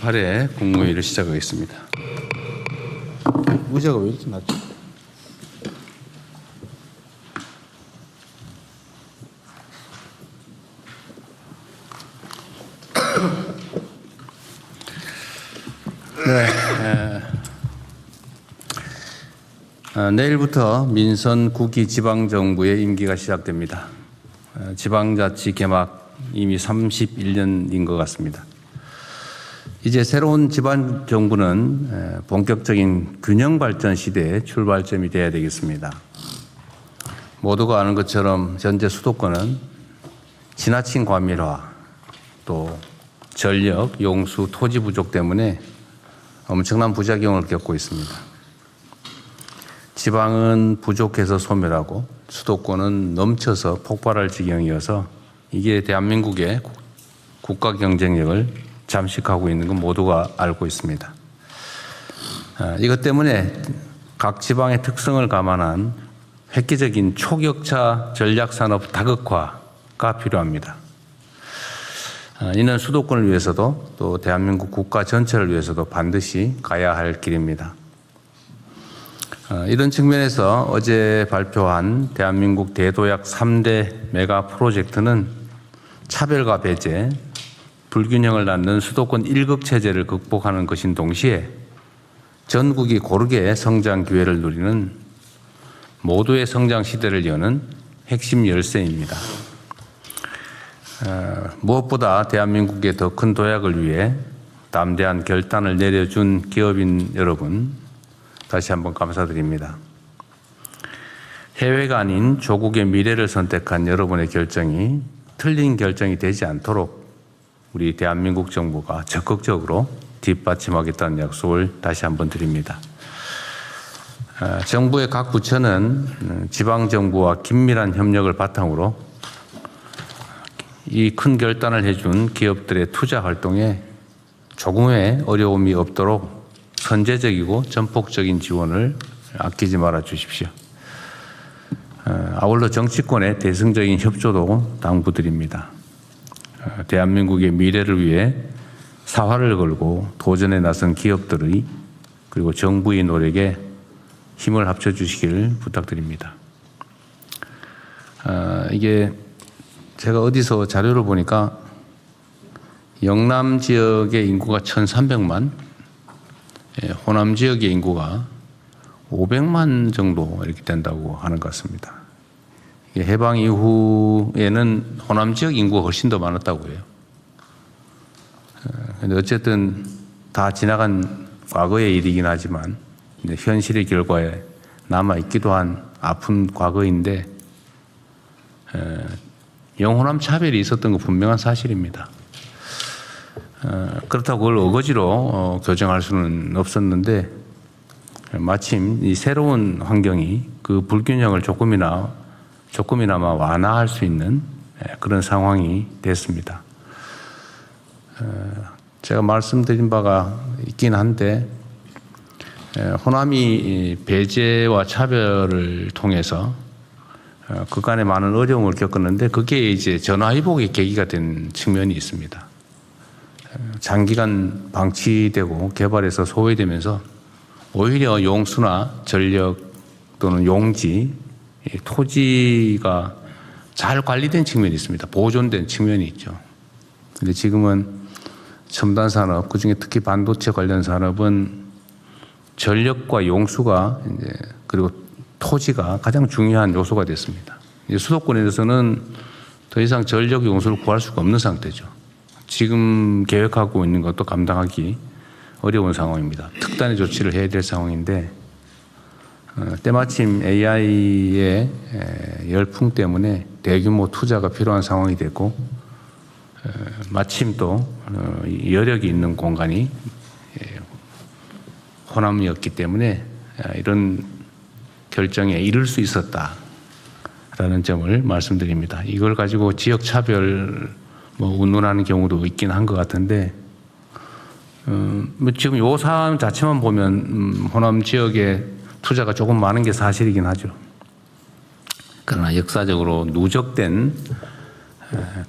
제8회 국무회의를 시작하겠습니다. 의자가 왜 이렇게 낮죠? 내일부터 민선 9기 지방정부의 임기가 시작됩니다. 지방자치 개막 이미 31년인 것 같습니다. 이제 새로운 지방정부는 본격적인 균형발전 시대의 출발점이 되어야 되겠습니다. 모두가 아는 것처럼 현재 수도권은 지나친 과밀화, 또 전력, 용수, 토지 부족 때문에 엄청난 부작용을 겪고 있습니다. 지방은 부족해서 소멸하고 수도권은 넘쳐서 폭발할 지경이어서 이게 대한민국의 국가 경쟁력을 잠식하고 있는 건 모두가 알고 있습니다. 이것 때문에 각 지방의 특성을 감안한 획기적인 초격차 전략산업 다극화가 필요합니다. 이는 수도권을 위해서도 또 대한민국 국가 전체를 위해서도 반드시 가야 할 길입니다. 이런 측면에서 어제 발표한 대한민국 대도약 3대 메가 프로젝트는 차별과 배제, 불균형을 낳는 수도권 1급 체제를 극복하는 것인 동시에 전국이 고르게 성장 기회를 누리는 모두의 성장 시대를 여는 핵심 열쇠입니다. 무엇보다 대한민국의 더 큰 도약을 위해 담대한 결단을 내려준 기업인 여러분, 다시 한번 감사드립니다. 해외가 아닌 조국의 미래를 선택한 여러분의 결정이 틀린 결정이 되지 않도록 우리 대한민국 정부가 적극적으로 뒷받침하겠다는 약속을 다시 한번 드립니다. 정부의 각 부처는 지방정부와 긴밀한 협력을 바탕으로 이 큰 결단을 해준 기업들의 투자 활동에 조금의 어려움이 없도록 선제적이고 전폭적인 지원을 아끼지 말아 주십시오. 아울러 정치권의 대승적인 협조도 당부드립니다. 대한민국의 미래를 위해 사활을 걸고 도전에 나선 기업들의 그리고 정부의 노력에 힘을 합쳐주시길 부탁드립니다. 이게 제가 어디서 자료를 보니까 영남 지역의 인구가 1,300만, 호남 지역의 인구가 500만 정도 이렇게 된다고 하는 것 같습니다. 해방 이후에는 호남 지역 인구가 훨씬 더 많았다고 해요. 근데 어쨌든 다 지나간 과거의 일이긴 하지만 현실의 결과에 남아있기도 한 아픈 과거인데 영호남 차별이 있었던 거 분명한 사실입니다. 그렇다고 그걸 어거지로 교정할 수는 없었는데 마침 이 새로운 환경이 그 불균형을 조금이나마 완화할 수 있는 그런 상황이 됐습니다. 제가 말씀드린 바가 있긴 한데 호남이 배제와 차별을 통해서 그간에 많은 어려움을 겪었는데 그게 이제 전화위복의 계기가 된 측면이 있습니다. 장기간 방치되고 개발해서 소외되면서 오히려 용수나 전력 또는 용지, 토지가 잘 관리된 측면이 있습니다. 보존된 측면이 있죠. 근데 지금은 첨단 산업, 그중에 특히 반도체 관련 산업은 전력과 용수가 이제 그리고 토지가 가장 중요한 요소가 됐습니다. 수도권에서는 더 이상 전력 용수를 구할 수가 없는 상태죠. 지금 계획하고 있는 것도 감당하기 어려운 상황입니다. 특단의 조치를 해야 될 상황인데 때마침 AI의 열풍 때문에 대규모 투자가 필요한 상황이 됐고 마침 또 여력이 있는 공간이 호남이었기 때문에 이런 결정에 이를 수 있었다라는 점을 말씀드립니다. 이걸 가지고 지역 차별 운운하는 경우도 있긴 한 것 같은데 지금 요 사안 자체만 보면 호남 지역에 투자가 조금 많은 게 사실이긴 하죠. 그러나 역사적으로 누적된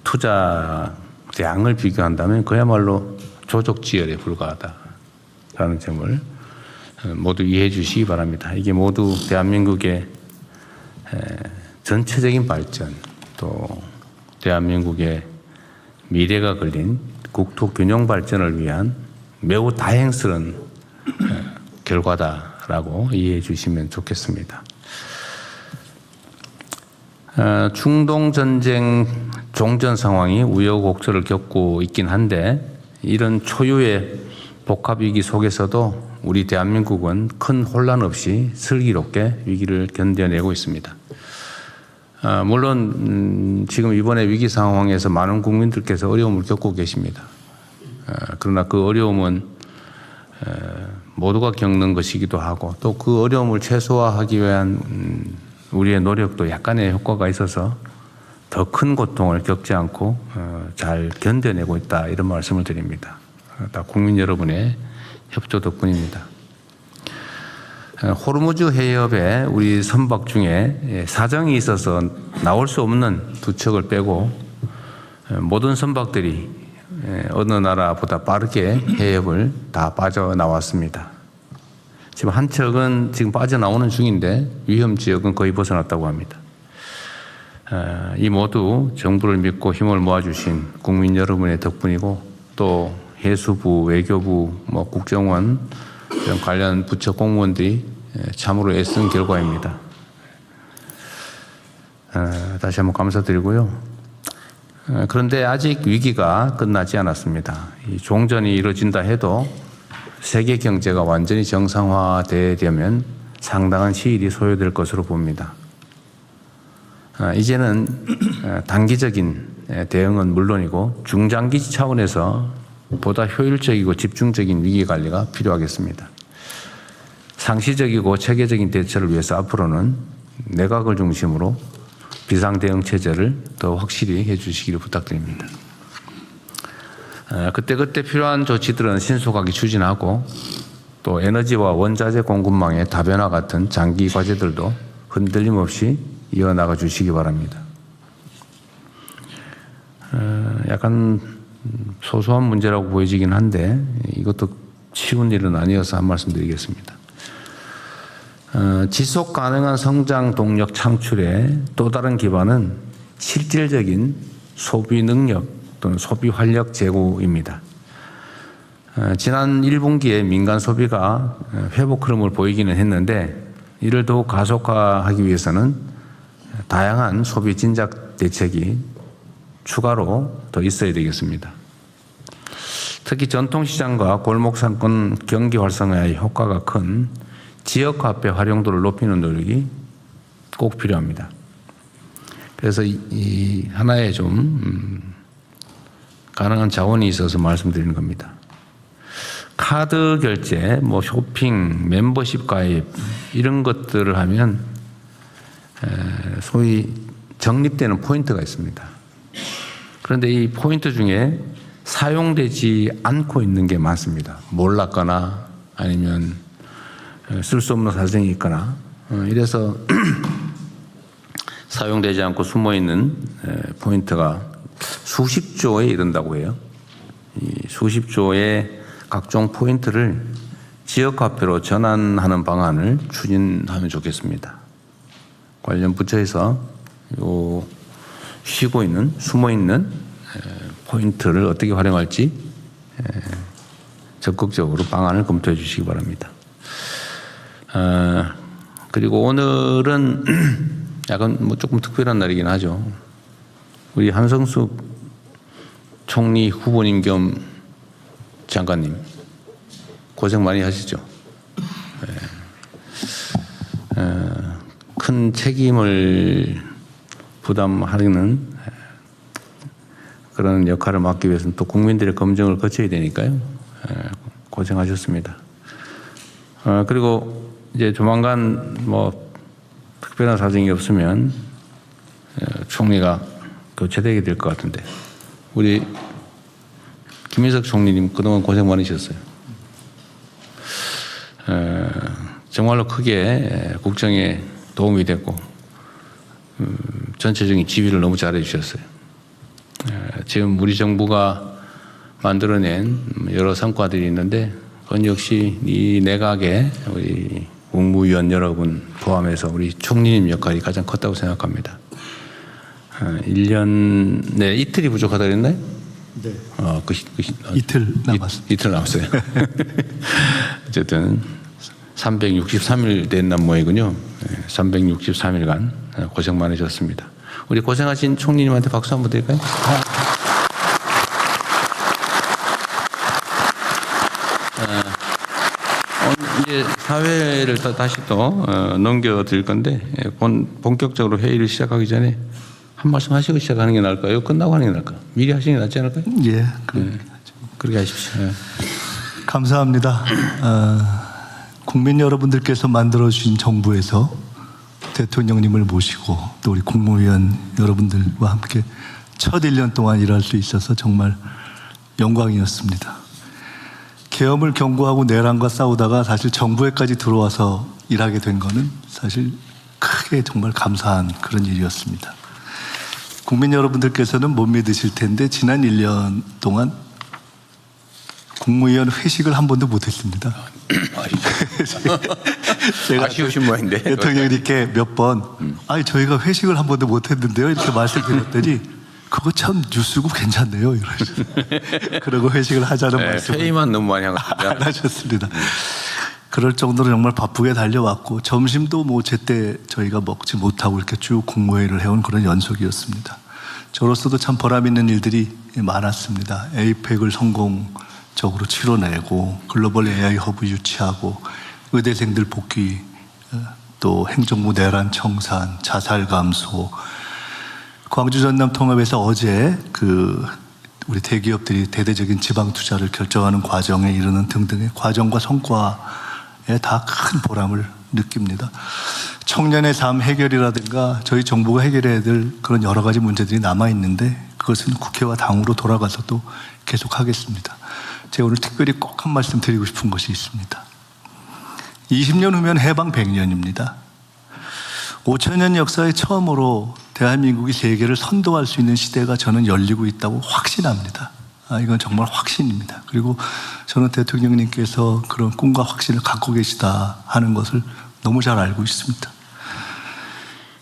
투자량을 비교한다면 그야말로 조족지열에 불과하다라는 점을 모두 이해해 주시기 바랍니다. 이게 모두 대한민국의 전체적인 발전, 또 대한민국의 미래가 걸린 국토 균형 발전을 위한 매우 다행스러운 결과다라고 이해해 주시면 좋겠습니다. 중동 전쟁 종전 상황이 우여곡절을 겪고 있긴 한데 이런 초유의 복합 위기 속에서도 우리 대한민국은 큰 혼란 없이 슬기롭게 위기를 견뎌내고 있습니다. 물론 지금 이번에 위기 상황에서 많은 국민들께서 어려움을 겪고 계십니다. 그러나 그 어려움은 모두가 겪는 것이기도 하고 또 그 어려움을 최소화하기 위한 우리의 노력도 약간의 효과가 있어서 더 큰 고통을 겪지 않고 잘 견뎌내고 있다, 이런 말씀을 드립니다. 다 국민 여러분의 협조 덕분입니다. 호르무즈 해협에 우리 선박 중에 사정이 있어서 나올 수 없는 두 척을 빼고 모든 선박들이 어느 나라보다 빠르게 해협을 다 빠져나왔습니다. 지금 한 척은 지금 빠져나오는 중인데 위험 지역은 거의 벗어났다고 합니다. 이 모두 정부를 믿고 힘을 모아주신 국민 여러분의 덕분이고 또 해수부, 외교부, 국정원 이런 관련 부처 공무원들이 참으로 애쓴 결과입니다. 다시 한번 감사드리고요. 그런데 아직 위기가 끝나지 않았습니다. 이 종전이 이루어진다 해도 세계 경제가 완전히 정상화되려면 상당한 시일이 소요될 것으로 봅니다. 이제는 단기적인 대응은 물론이고 중장기 차원에서 보다 효율적이고 집중적인 위기관리가 필요하겠습니다. 상시적이고 체계적인 대처를 위해서 앞으로는 내각을 중심으로 비상대응체제를 더 확실히 해주시기를 부탁드립니다. 그때그때 필요한 조치들은 신속하게 추진하고 또 에너지와 원자재 공급망의 다변화 같은 장기 과제들도 흔들림 없이 이어나가 주시기 바랍니다. 약간 소소한 문제라고 보여지긴 한데 이것도 쉬운 일은 아니어서 한 말씀 드리겠습니다. 지속 가능한 성장 동력 창출의 또 다른 기반은 실질적인 소비 능력 또는 소비 활력 제고입니다. 지난 1분기에 민간 소비가 회복 흐름을 보이기는 했는데 이를 더욱 가속화하기 위해서는 다양한 소비 진작 대책이 추가로 더 있어야 되겠습니다. 특히 전통시장과 골목상권 경기 활성화의 효과가 큰 지역화폐 활용도를 높이는 노력이 꼭 필요합니다. 그래서 이 하나의 좀 가능한 자원이 있어서 말씀드리는 겁니다. 카드 결제, 쇼핑, 멤버십 가입 이런 것들을 하면 소위 적립되는 포인트가 있습니다. 그런데 이 포인트 중에 사용되지 않고 있는 게 많습니다. 몰랐거나 아니면 쓸 수 없는 사정이 있거나 이래서 사용되지 않고 숨어있는 포인트가 수십조에 이른다고 해요. 이 수십조의 각종 포인트를 지역화폐로 전환하는 방안을 추진하면 좋겠습니다. 관련 부처에서 쉬고 있는, 숨어 있는 포인트를 어떻게 활용할지 적극적으로 방안을 검토해 주시기 바랍니다. 그리고 오늘은 약간 조금 특별한 날이긴 하죠. 우리 한성숙 총리 후보님 겸 장관님 고생 많이 하시죠. 큰 책임을 부담하는 그런 역할을 맡기 위해서는 또 국민들의 검증을 거쳐야 되니까요. 고생하셨습니다. 그리고 이제 조만간 특별한 사정이 없으면 총리가 교체되게 될 것 같은데 우리 김인석 총리님 그동안 고생 많으셨어요. 정말로 크게 국정에 도움이 됐고 전체적인 지휘를 너무 잘해 주셨어요. 지금 우리 정부가 만들어낸 여러 성과들이 있는데 그건 역시 이 내각의 우리 국무위원 여러분 포함해서 우리 총리님 역할이 가장 컸다고 생각합니다. 1년, 네, 이틀이 부족하다 그랬나요? 네. 이틀 남았습니다. 이틀 남았어요. 어쨌든 363일 된 남모이군요. 363일간 고생 많으셨습니다. 우리 고생하신 총리님한테 박수 한번 드릴까요? 이제 사회를 다시 또 넘겨드릴 건데 본격적으로 회의를 시작하기 전에 한 말씀 하시고 시작하는 게 나을까요? 끝나고 하는 게 나을까요? 미리 하시는 게 낫지 않을까요? 예, 그렇게 하십시오. 예. 감사합니다. 국민 여러분들께서 만들어주신 정부에서 대통령님을 모시고 또 우리 국무위원 여러분들과 함께 첫 1년 동안 일할 수 있어서 정말 영광이었습니다. 계엄을 경고하고 내란과 싸우다가 사실 정부에까지 들어와서 일하게 된 거는 사실 크게 정말 감사한 그런 일이었습니다. 국민 여러분들께서는 못 믿으실 텐데 지난 1년 동안 국무위원 회식을 한 번도 못했습니다. 제가 아쉬우신 모양인데 대통령님께 몇 번 저희가 회식을 한 번도 못했는데요 이렇게 말씀드렸더니 그거 참 뉴스고 괜찮네요 이러시죠. 그러고 회식을 하자는 말씀을 회의만 너무 많이 안 하셨습니다. 그럴 정도로 정말 바쁘게 달려왔고 점심도 뭐 제때 저희가 먹지 못하고 이렇게 쭉 국무회의를 해온 그런 연속이었습니다. 저로서도 참 보람 있는 일들이 많았습니다. 에이펙을 성공적으로 치러내고 글로벌 AI 허브 유치하고 의대생들 복귀, 또 행정부 내란 청산, 자살 감소, 광주 전남 통합에서 어제 우리 대기업들이 대대적인 지방 투자를 결정하는 과정에 이르는 등등의 과정과 성과에 다 큰 보람을 느낍니다. 청년의 삶 해결이라든가 저희 정부가 해결해야 될 그런 여러 가지 문제들이 남아 있는데 그것은 국회와 당으로 돌아가서 또 계속하겠습니다. 제가 오늘 특별히 꼭 한 말씀 드리고 싶은 것이 있습니다. 20년 후면 해방 100년입니다. 5천년 역사에 처음으로 대한민국이 세계를 선도할 수 있는 시대가 저는 열리고 있다고 확신합니다. 이건 정말 확신입니다. 그리고 저는 대통령님께서 그런 꿈과 확신을 갖고 계시다 하는 것을 너무 잘 알고 있습니다.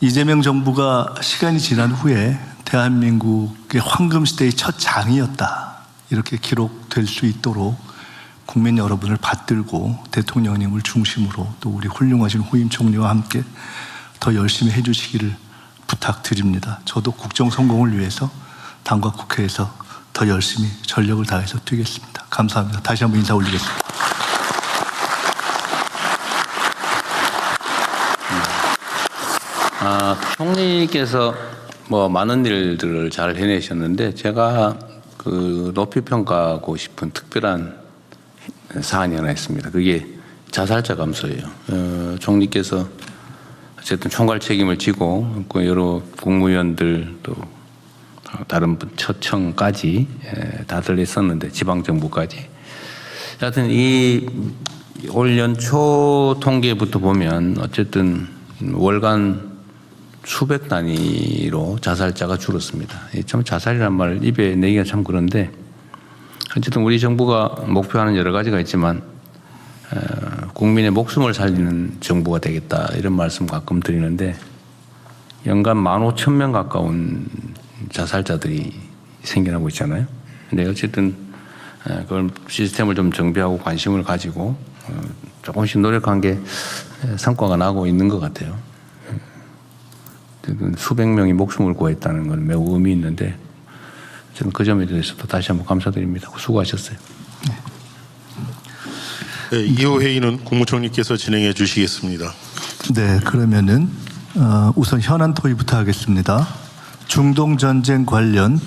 이재명 정부가 시간이 지난 후에 대한민국의 황금시대의 첫 장이었다 이렇게 기록될 수 있도록 국민 여러분을 받들고 대통령님을 중심으로 또 우리 훌륭하신 후임 총리와 함께 더 열심히 해주시기를 부탁드립니다. 저도 국정 성공을 위해서 당과 국회에서 더 열심히 전력을 다해서 뛰겠습니다. 감사합니다. 다시 한번 인사 올리겠습니다. 총리께서 뭐 많은 일들을 잘 해내셨는데 제가 높이 평가하고 싶은 특별한 사안이 하나 있습니다. 그게 자살자 감소예요. 총리께서 어쨌든 총괄 책임을 지고 여러 국무위원들 또 다른 처청까지 다들 했었는데 지방정부까지 하여튼 이 올 연초 통계부터 보면 어쨌든 월간 수백 단위로 자살자가 줄었습니다. 참 자살이란 말 입에 내기가 참 그런데 어쨌든 우리 정부가 목표하는 여러 가지가 있지만 국민의 목숨을 살리는 정부가 되겠다 이런 말씀 가끔 드리는데 연간 15,000명 가까운 자살자들이 생겨나고 있잖아요. 근데 어쨌든 그걸 시스템을 좀 정비하고 관심을 가지고 조금씩 노력한 게 성과가 나고 있는 것 같아요. 수백 명이 목숨을 구했다는 건 매우 의미 있는데 저는 그 점에 대해서도 다시 한번 감사드립니다. 수고하셨어요. 네, 이후 회의는 국무총리께서 진행해 주시겠습니다. 네, 그러면은 우선 현안 토의부터 하겠습니다. 중동 전쟁 관련